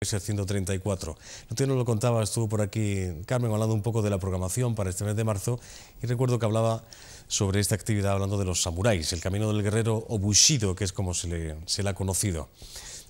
Ese 134. No nos lo contaba, estuvo por aquí Carmen hablando un poco de la programación para este mes de marzo y recuerdo que hablaba sobre esta actividad hablando de los samuráis, el camino del guerrero o Bushido, que es como se le ha conocido.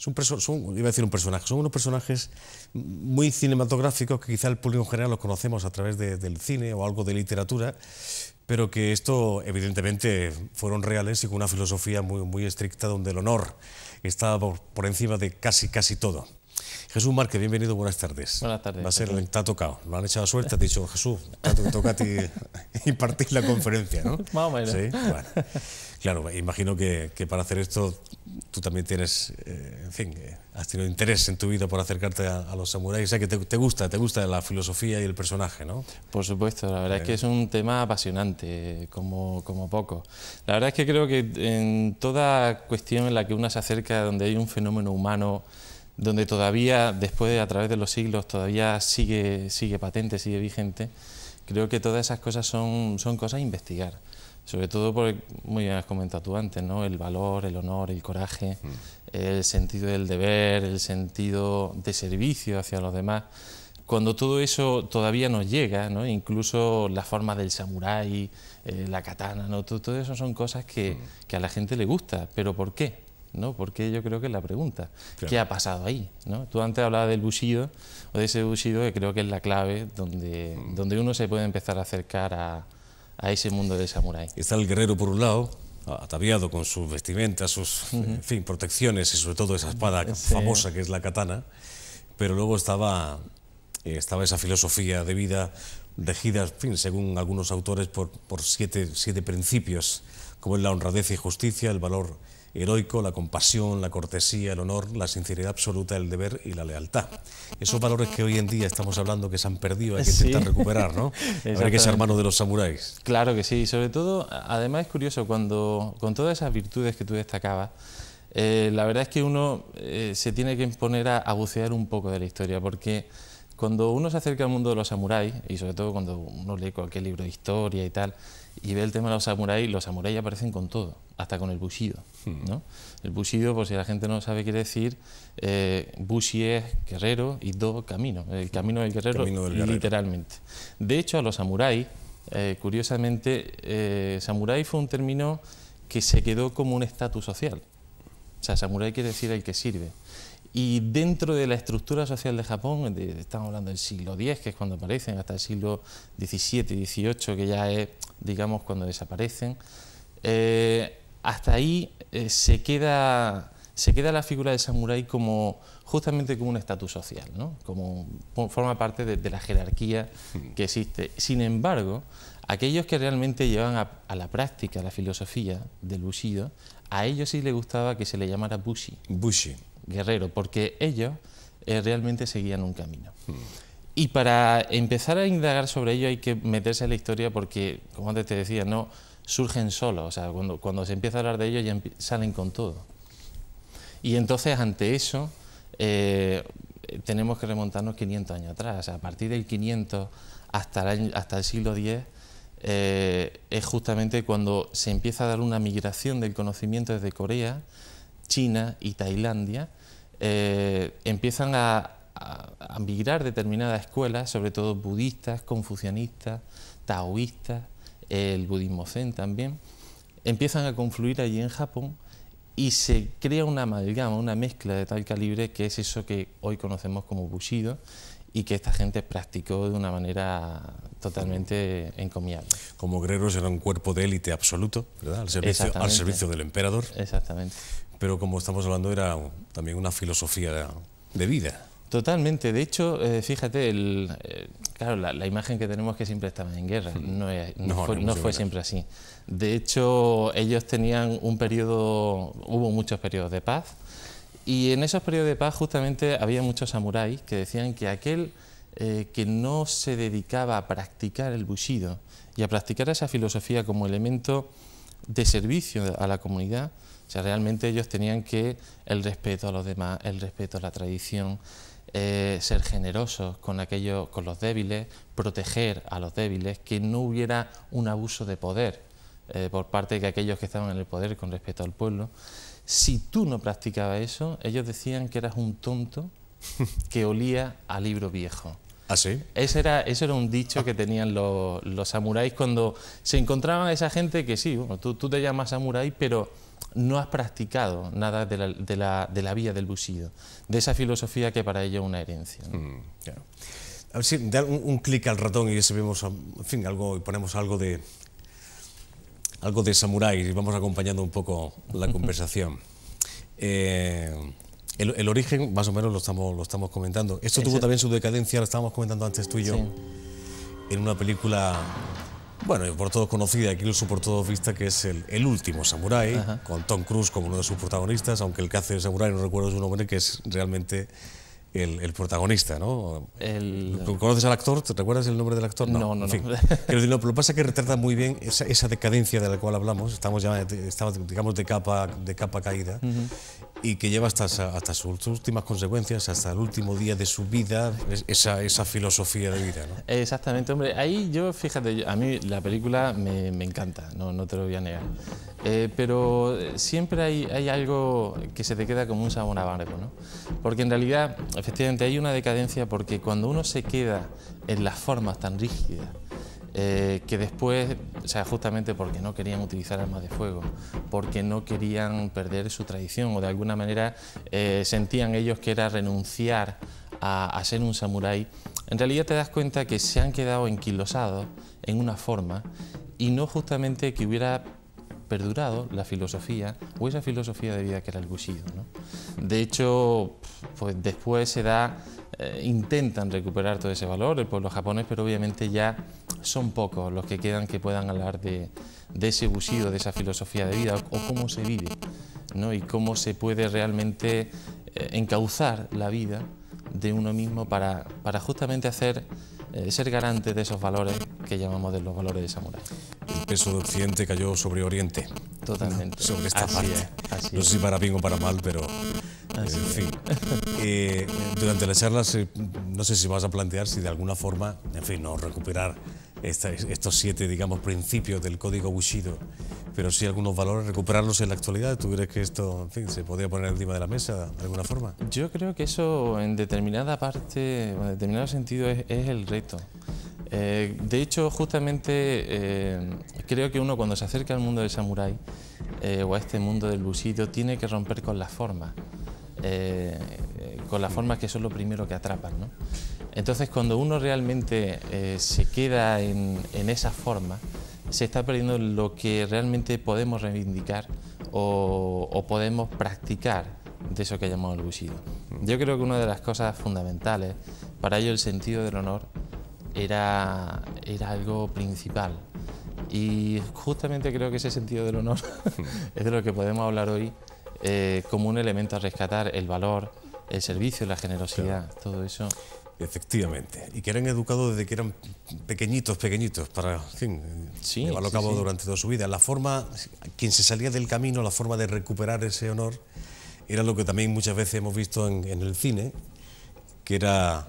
Iba a decir un personaje, son unos personajes muy cinematográficos que quizá el público en general los conocemos a través del cine o algo de literatura, pero que esto evidentemente fueron reales y con una filosofía muy estricta donde el honor estaba por encima de casi todo. Jesús Márquez, bienvenido, buenas tardes. Buenas tardes. Te ha tocado, me han echado suerte, te has dicho, Jesús, tanto que toca a ti impartir la conferencia, ¿no? Más o menos. Sí, bueno. Claro, imagino que para hacer esto tú también tienes, en fin, has tenido interés en tu vida por acercarte a los samuráis, o sea que te gusta la filosofía y el personaje, ¿no? Por supuesto, la verdad es que es un tema apasionante, como poco. La verdad es que creo que en toda cuestión en la que uno se acerca, donde hay un fenómeno humano, donde todavía, a través de los siglos, todavía sigue patente, sigue vigente, creo que todas esas cosas son cosas a investigar. Sobre todo, porque, muy bien has comentado tú antes, ¿no? El valor, el honor, el coraje, el sentido del deber, el sentido de servicio hacia los demás. Cuando todo eso todavía nos llega, ¿no? Incluso la forma del samurái, la katana, ¿no? Todo eso son cosas que a la gente le gusta. ¿Pero por qué? ¿No? Porque yo creo que es la pregunta. Claro. ¿Qué ha pasado ahí? ¿No? Tú antes hablabas del Bushido, o de ese Bushido que creo que es la clave donde uno se puede empezar a acercar a ese mundo del samurái. Está el guerrero por un lado, ataviado con sus vestimentas, sus en fin, protecciones y sobre todo esa espada famosa que es la katana, pero luego estaba esa filosofía de vida regida, en fin, según algunos autores, por siete principios, como es la honradez y justicia, el valor heroico, la compasión, la cortesía, el honor, la sinceridad absoluta, el deber y la lealtad. Esos valores que hoy en día estamos hablando que se han perdido, hay que intentar recuperar, ¿no? Habrá que ser mano de los samuráis. Claro que sí, sobre todo, además es curioso, con todas esas virtudes que tú destacabas, la verdad es que uno se tiene que poner a bucear un poco de la historia, porque cuando uno se acerca al mundo de los samuráis, y sobre todo cuando uno lee cualquier libro de historia y tal, y ve el tema de los samuráis aparecen con todo, hasta con el Bushido, ¿no? El Bushido, por si la gente no sabe, quiere decir, Bushi es guerrero y Do, camino, el camino del guerrero, literalmente. De hecho, a los samuráis, curiosamente, samurái fue un término que se quedó como un estatus social. O sea, samurái quiere decir el que sirve. Y dentro de la estructura social de Japón, estamos hablando del siglo X, que es cuando aparecen, hasta el siglo XVII, XVIII, que ya es, digamos, cuando desaparecen, hasta ahí se queda la figura del samurái justamente como un estatus social, ¿no? Forma parte de la jerarquía que existe. Sin embargo, aquellos que realmente llevan a la práctica la filosofía del Bushido, a ellos sí les gustaba que se le llamara Bushi. Guerrero, porque ellos realmente seguían un camino. Y para empezar a indagar sobre ello hay que meterse en la historia porque, como antes te decía, no surgen solos, o sea, cuando se empieza a hablar de ellos ya salen con todo. Y entonces ante eso tenemos que remontarnos 500 años atrás, o sea, a partir del 500 hasta el siglo X es justamente cuando se empieza a dar una migración del conocimiento desde Corea, China y Tailandia, empiezan a migrar determinadas escuelas, sobre todo budistas, confucianistas, taoístas, el budismo zen también, empiezan a confluir allí en Japón y se crea una amalgama, una mezcla de tal calibre que es eso que hoy conocemos como Bushido y que esta gente practicó de una manera totalmente encomiable. Como guerreros era un cuerpo de élite absoluto, ¿verdad? Al servicio del emperador. Exactamente. Pero como estamos hablando era también una filosofía de vida. Totalmente. De hecho, fíjate, claro, la imagen que tenemos es que siempre estaban en guerra. No fue siempre así. De hecho, ellos tenían hubo muchos periodos de paz, y en esos periodos de paz justamente había muchos samuráis que decían que aquel que no se dedicaba a practicar el Bushido y a practicar esa filosofía como elemento de servicio a la comunidad, o sea, realmente ellos tenían que el respeto a los demás, el respeto a la tradición, ser generosos con los débiles, proteger a los débiles, que no hubiera un abuso de poder por parte de aquellos que estaban en el poder con respecto al pueblo. Si tú no practicabas eso, ellos decían que eras un tonto que olía a libro viejo. ¿Ah, sí? Eso era un dicho que tenían los samuráis cuando se encontraban a esa gente que sí, bueno, tú te llamas samurái, pero no has practicado nada de la vía del bushido, de esa filosofía que para ellos es una herencia, ¿no? Claro. A ver si da un clic al ratón y vemos, en fin, ponemos algo de samurái y vamos acompañando un poco la conversación. El origen, más o menos, lo estamos comentando. Esto tuvo también su decadencia, lo estábamos comentando antes tú y yo, en una película, bueno, por todos conocida, incluso por todos vista, que es El último samurái, con Tom Cruise como uno de sus protagonistas, aunque el que hace el samurái, no recuerdo su nombre, que es realmente el protagonista, ¿no? ¿Conoces al actor? ¿Te recuerdas el nombre del actor? No. En fin. Pero lo que pasa es que retrata muy bien esa decadencia de la cual hablamos. Estamos digamos, de capa caída, y que lleva hasta sus últimas consecuencias, hasta el último día de su vida, esa filosofía de vida, ¿no? Exactamente, hombre. Ahí yo, fíjate, a mí la película me encanta, no te lo voy a negar. Pero siempre hay algo que se te queda como un sabor amargo, ¿no? Porque en realidad, efectivamente, hay una decadencia, porque cuando uno se queda en las formas tan rígidas, que después, o sea, justamente porque no querían utilizar armas de fuego, porque no querían perder su tradición, o de alguna manera sentían ellos que era renunciar a ser un samurái, en realidad te das cuenta que se han quedado enquilosados en una forma, y no justamente que hubiera perdurado la filosofía o esa filosofía de vida que era el bushido, ¿no? De hecho, pues después intentan recuperar todo ese valor el pueblo japonés, pero obviamente ya son pocos los que quedan que puedan hablar de ese bushido, de esa filosofía de vida, o cómo se vive, ¿no? Y cómo se puede realmente encauzar la vida de uno mismo para justamente ser garante de esos valores que llamamos de los valores de samurái. El peso de Occidente cayó sobre Oriente. Totalmente. Sobre esta parte. Así no sé si para bien o para mal, pero en fin. Durante las charlas, no sé si vas a plantear si de alguna forma, en fin, no recuperar estos 7, digamos, principios del código Bushido, pero sí algunos valores, recuperarlos en la actualidad. ¿Tú crees que esto, en fin, se podría poner encima de la mesa de alguna forma? Yo creo que eso en determinada parte, en determinado sentido, es el reto. De hecho, justamente creo que uno, cuando se acerca al mundo del samurái o a este mundo del bushido, tiene que romper con las formas, que son lo primero que atrapan, ¿no? Entonces, cuando uno realmente se queda en esa forma, se está perdiendo lo que realmente podemos reivindicar o podemos practicar de eso que llamamos el bushido. Yo creo que una de las cosas fundamentales, para ello el sentido del honor, era algo principal, y justamente creo que ese sentido del honor es de lo que podemos hablar hoy, como un elemento a rescatar: el valor, el servicio, la generosidad, claro. Todo eso. Efectivamente, y que eran educados desde que eran pequeñitos para, en fin, llevarlo a cabo durante toda su vida. La forma, quien se salía del camino, la forma de recuperar ese honor, era lo que también muchas veces hemos visto en el cine, que era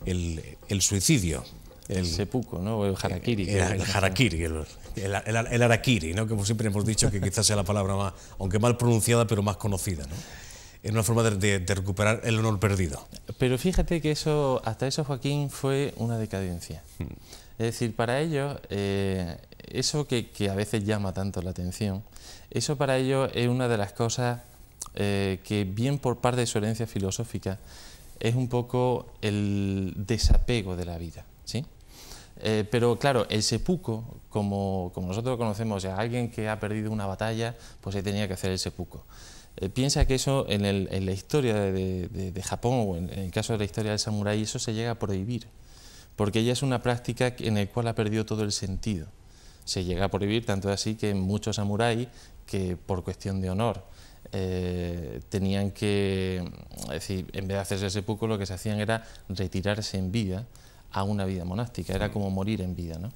el suicidio. El seppuku, ¿no? O el harakiri. El harakiri, el harakiri, ¿no? Como siempre hemos dicho, que quizás sea la palabra más, aunque mal pronunciada, pero más conocida, ¿no? Es una forma de recuperar el honor perdido. Pero fíjate que hasta eso, Joaquín, fue una decadencia. Es decir, para ellos, eso que a veces llama tanto la atención, eso para ellos es una de las cosas que, bien por parte de su herencia filosófica, es un poco el desapego de la vida, ¿sí? Pero claro, el seppuku, como nosotros lo conocemos, o sea, alguien que ha perdido una batalla, pues se tenía que hacer el seppuku. Piensa que eso en la historia de Japón, o en el caso de la historia del samurái, eso se llega a prohibir, porque ya es una práctica en la cual ha perdido todo el sentido. Se llega a prohibir, tanto así que muchos samuráis, que por cuestión de honor tenían que, es decir, en vez de hacerse el seppuku, lo que se hacían era retirarse en vida a una vida monástica, era como morir en vida, ¿no?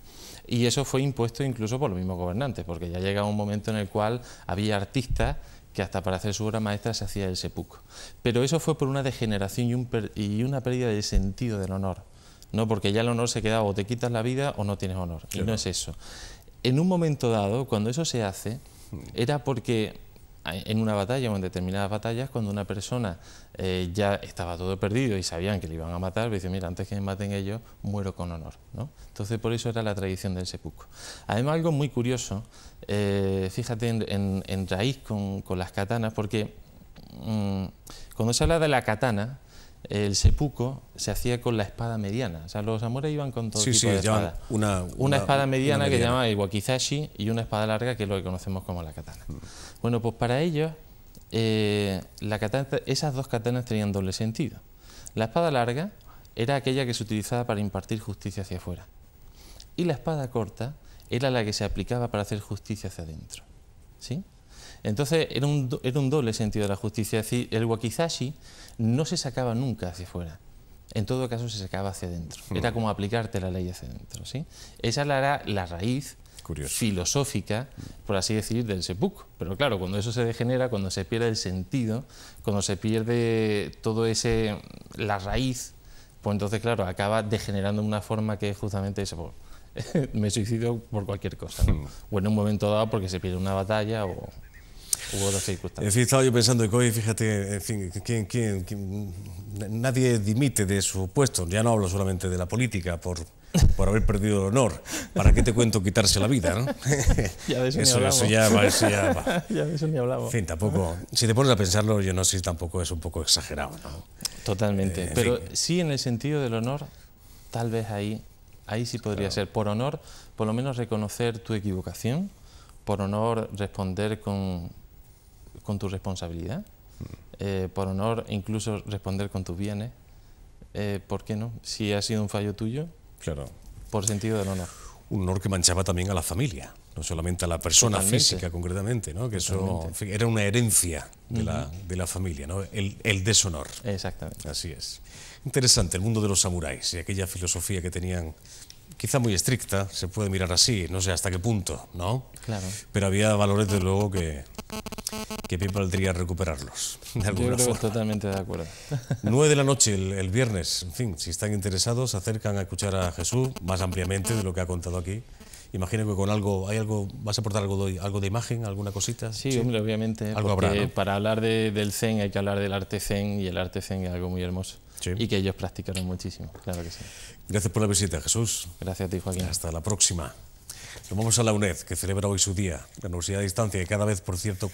Y eso fue impuesto incluso por los mismos gobernantes, porque ya llegaba un momento en el cual había artistas que hasta para hacer su obra maestra se hacía el seppuku. Pero eso fue por una degeneración y una pérdida del sentido del honor, ¿no? Porque ya el honor se quedaba: o te quitas la vida o no tienes honor, y no es eso. En un momento dado, cuando eso se hace, era porque en una batalla o en determinadas batallas, cuando una persona ya estaba todo perdido y sabían que le iban a matar, dice, mira, antes que me maten ellos, muero con honor, ¿no? Entonces, por eso era la tradición del seppuku. Además, algo muy curioso, fíjate en raíz con las katanas, porque cuando se habla de la katana, el seppuku se hacía con la espada mediana. O sea, los samuráis iban con todo tipo de espada. Una espada mediana que llamaba el wakizashi y una espada larga que es lo que conocemos como la katana. Bueno, pues para ellos, la katana, esas dos katanas tenían doble sentido. La espada larga era aquella que se utilizaba para impartir justicia hacia afuera. Y la espada corta era la que se aplicaba para hacer justicia hacia adentro. ¿Sí? Entonces era un doble sentido de la justicia. Es decir, el wakizashi no se sacaba nunca hacia afuera, en todo caso se sacaba hacia adentro. Era como aplicarte la ley hacia adentro, ¿sí? Esa era la raíz filosófica, por así decir, del seppuku. Pero claro, cuando eso se degenera, cuando se pierde el sentido, cuando se pierde todo ese, la raíz, pues entonces, claro, acaba degenerando de una forma que es justamente eso. Pues, me suicido por cualquier cosa, ¿no? O en un momento dado porque se pierde una batalla o hubo otras circunstancias. En fin, estaba yo pensando que hoy, fíjate, en fin, nadie dimite de su puesto. Ya no hablo solamente de la política por haber perdido el honor. ¿Para qué te cuento quitarse la vida, no? Ya de eso ni hablamos. Eso ya va. Ya de eso ni hablamos. En fin, tampoco, si te pones a pensarlo, yo no sé si tampoco es un poco exagerado, ¿no? Totalmente. Pero sí, en el sentido del honor, tal vez ahí sí podría ser. Por honor, por lo menos reconocer tu equivocación, por honor responder con tu responsabilidad, por honor incluso responder con tus bienes, ¿por qué no? Si ha sido un fallo tuyo, claro, por sentido del honor. Un honor que manchaba también a la familia, no solamente a la persona física concretamente, ¿no? Que eso, en fin, era una herencia de la familia, ¿no? El deshonor. Exactamente. Así es. Interesante el mundo de los samuráis y aquella filosofía que tenían, quizá muy estricta, se puede mirar así, no sé hasta qué punto, ¿no? Claro. Pero había valores, desde luego, que bien valdría recuperarlos, de alguna Yo creo forma. totalmente de acuerdo. 9 de la noche el viernes, en fin, si están interesados, se acercan a escuchar a Jesús más ampliamente de lo que ha contado aquí. Imagino que con algo, ¿vas a aportar algo de imagen, alguna cosita? Sí, hombre, obviamente, algo porque habrá, ¿no? para hablar del zen hay que hablar del arte zen, y el arte zen es algo muy hermoso. Sí. Y que ellos practicaron muchísimo, claro que sí. Gracias por la visita, Jesús. Gracias a ti, Joaquín. Hasta la próxima. Nos vamos a la UNED, que celebra hoy su día, la Universidad de Distancia, que cada vez, por cierto,